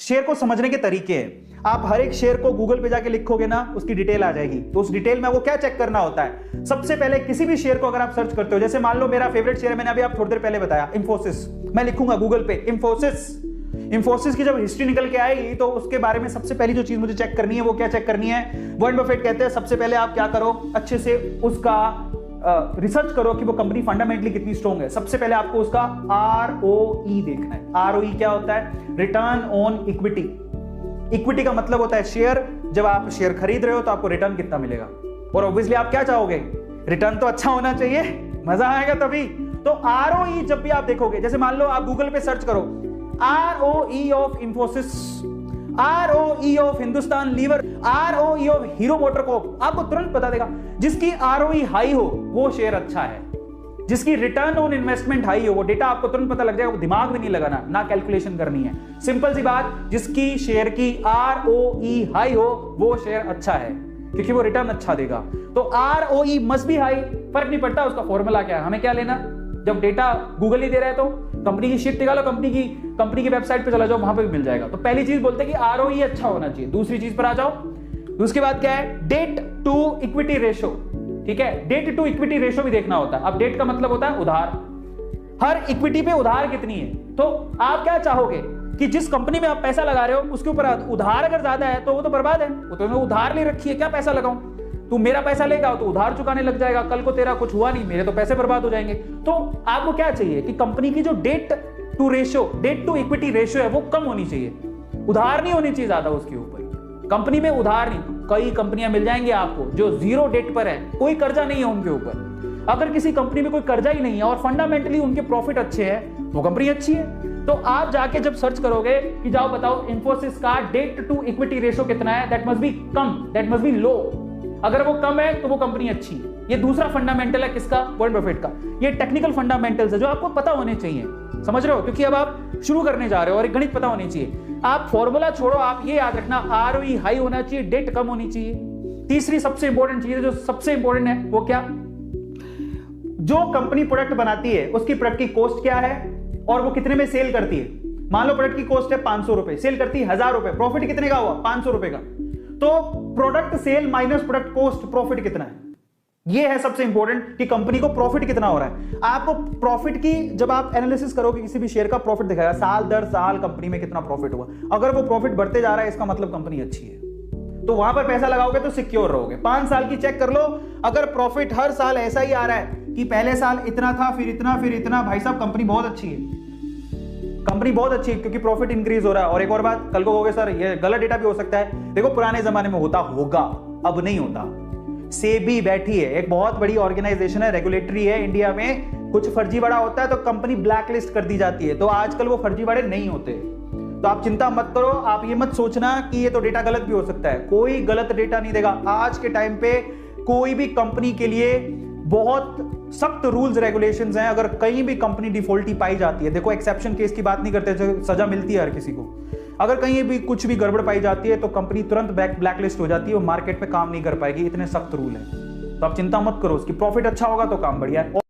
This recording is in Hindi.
शेयर को समझने के तरीके हैं। आप हर एक शेयर को गूगल पे जाके लिखोगे ना, उसकी डिटेल आ जाएगी। तो उस डिटेल में वो क्या चेक करना होता है, सबसे पहले किसी भी शेयर को अगर आप सर्च करते हो, जैसे मान लो मेरा फेवरेट शेयर है, मैंने अभी आप थोड़ी देर पहले बताया इंफोसिस, मैं लिखूंगा गूगल पे इंफोसिस की जब हिस्ट्री निकल के आएगी तो उसके बारे में सबसे पहली जो चीज मुझे चेक करनी है वो क्या चेक करनी है, वॉरेन बफेट कहते हैं सबसे पहले आप क्या करो, अच्छे से उसका रिसर्च करो कि वो कंपनी फंडामेंटली कितनी स्ट्रॉन्ग है। सबसे पहले आपको उसका ROE देखना है। ROE क्या होता है, रिटर्न ऑन इक्विटी। इक्विटी का मतलब होता है शेयर, जब आप शेयर खरीद रहे हो तो आपको रिटर्न कितना मिलेगा, और ऑब्वियसली आप क्या चाहोगे, रिटर्न तो अच्छा होना चाहिए, मजा आएगा तभी। तो ROE जब भी आप देखोगे, जैसे मान लो आप गूगल पे सर्च करो ROE of Infosys, ROE of Hindustan Lever, ROE of Hero MotoCorp, आपको तुरंत बता देगा। जिसकी ROE हाई हो वो शेयर अच्छा है, जिसकी रिटर्न ऑन इन्वेस्टमेंट हाई हो, वो डेटा आपको तुरंत पता लग जाएगा, वो दिमाग भी नहीं लगाना, ना कैलकुलेशन करनी है, सिंपल सी बात। जिसकी शेयर की ROE हाई हो वो शेयर अच्छा है, क्योंकि वो रिटर्न अच्छा देगा। तो ROE मस्ट बी हाई, फर्क नहीं पड़ता उसका फॉर्मूला क्या है, हमें क्या लेना, जब डेटा गूगल ही दे रहा है तो कंपनी की शीट निकालो, कंपनी की वेबसाइट पे चला जाओ, वहां पे भी मिल जाएगा। तो पहली चीज बोलते हैं कि ROE अच्छा होना चाहिए। दूसरी चीज पर आ जाओ, उसके बाद क्या है, डेट टू इक्विटी रेशो। ठीक है, डेट टू इक्विटी रेशो भी देखना होता है। अब डेट का मतलब होता है उधार, हर इक्विटी पे उधार कितनी है। तो आप क्या चाहोगे कि जिस कंपनी में आप पैसा लगा रहे हो उसके ऊपर उधार अगर ज्यादा है तो वो तो बर्बाद है, वो तो उधार ले रखी है, क्या पैसा लगाऊं, तू मेरा पैसा लेगा तो उधार चुकाने लग जाएगा, कल को तेरा कुछ हुआ नहीं, मेरे तो पैसे बर्बाद हो जाएंगे। तो आपको क्या चाहिए कि कंपनी की जो डेट टू इक्विटी रेशियो है वो कम होनी चाहिए, उधार नहीं होनी चाहिए ज्यादा उसके ऊपर। कंपनी में उधार नहीं, कई कंपनियां मिल जाएंगी आपको जो जीरो डेट पर है, कोई कर्जा नहीं है उनके ऊपर। अगर किसी कंपनी में कोई कर्जा ही नहीं है और फंडामेंटली उनके प्रॉफिट अच्छे हैं, वो कंपनी अच्छी है। तो आप जाके जब सर्च करोगे कि जाओ बताओ इंफोसिस का डेट टू इक्विटी रेशियो कितना है, दैट मस्ट बी कम, दैट मस्ट बी लो। अगर वो कम है तो वो कंपनी अच्छी है। ये दूसरा फंडामेंटल है किसका, वॉरेन बफेट का। ये टेक्निकल फंडामेंटल्स है जो आपको पता होने चाहिए, समझ रहे हो, क्योंकि अब आप शुरू करने जा रहे हो और एक गणित पता होनी चाहिए। आप फॉर्मूला छोड़ो, आप ये याद रखना ROE हाई होना चाहिए, डेट कम होनी चाहिए। तीसरी सबसे इंपॉर्टेंट चीज है, जो सबसे इंपॉर्टेंट है वो क्या, जो कंपनी प्रोडक्ट बनाती है उसकी प्रोडक्ट की कॉस्ट क्या है और वो कितने में सेल करती है। मान लो प्रोडक्ट की कॉस्ट है 500 रुपए, सेल करती है 1000 रुपए, प्रॉफिट कितने का हुआ, 500 रुपए का। तो product sale minus product cost, profit कितना है, ये है सबसे इंपॉर्टेंट कि कंपनी को प्रॉफिट कितना हो रहा है। आपको प्रॉफिट की जब आप एनालिसिस करोगे किसी भी शेयर का, प्रॉफिट दिखाएगा साल दर साल कंपनी में कितना प्रॉफिट हुआ। अगर वो प्रॉफिट बढ़ते जा रहा है इसका मतलब कंपनी अच्छी है, तो वहां पर पैसा लगाओगे तो सिक्योर रहोगे। 5 साल की चेक कर लो, अगर प्रॉफिट हर साल ऐसा ही आ रहा है कि पहले साल इतना था फिर इतना, भाई साहब कंपनी बहुत अच्छी है, कंपनी बहुत अच्छी है, क्योंकि प्रॉफिट इंक्रीज हो रहा है। और एक और बात, कल को कहोगे सर ये गलत डेटा भी हो सकता है, देखो पुराने जमाने में होता होगा, अब नहीं होता। सेबी बैठी है, एक बहुत बड़ी ऑर्गेनाइजेशन है, रेगुलेटरी है इंडिया में, कुछ फर्जीवाड़ा होता है तो कंपनी ब्लैक लिस्ट कर दी जाती है। तो आजकल वो फर्जीवाड़े नहीं होते, तो आप चिंता मत करो। आप ये मत सोचना कि ये तो डेटा गलत भी हो सकता है, कोई गलत डेटा नहीं देगा। आज के टाइम पे कोई भी कंपनी के लिए बहुत सख्त रूल्स रेगुलेशंस हैं। अगर कहीं भी कंपनी डिफॉल्टी पाई जाती है, देखो एक्सेप्शन केस की बात नहीं करते, सजा मिलती है हर किसी को, अगर कहीं भी कुछ भी गड़बड़ पाई जाती है तो कंपनी तुरंत ब्लैकलिस्ट हो जाती है, वो मार्केट में काम नहीं कर पाएगी, इतने सख्त रूल है। तो आप चिंता मत करो, उसकी प्रॉफिट अच्छा होगा तो काम बढ़िया है।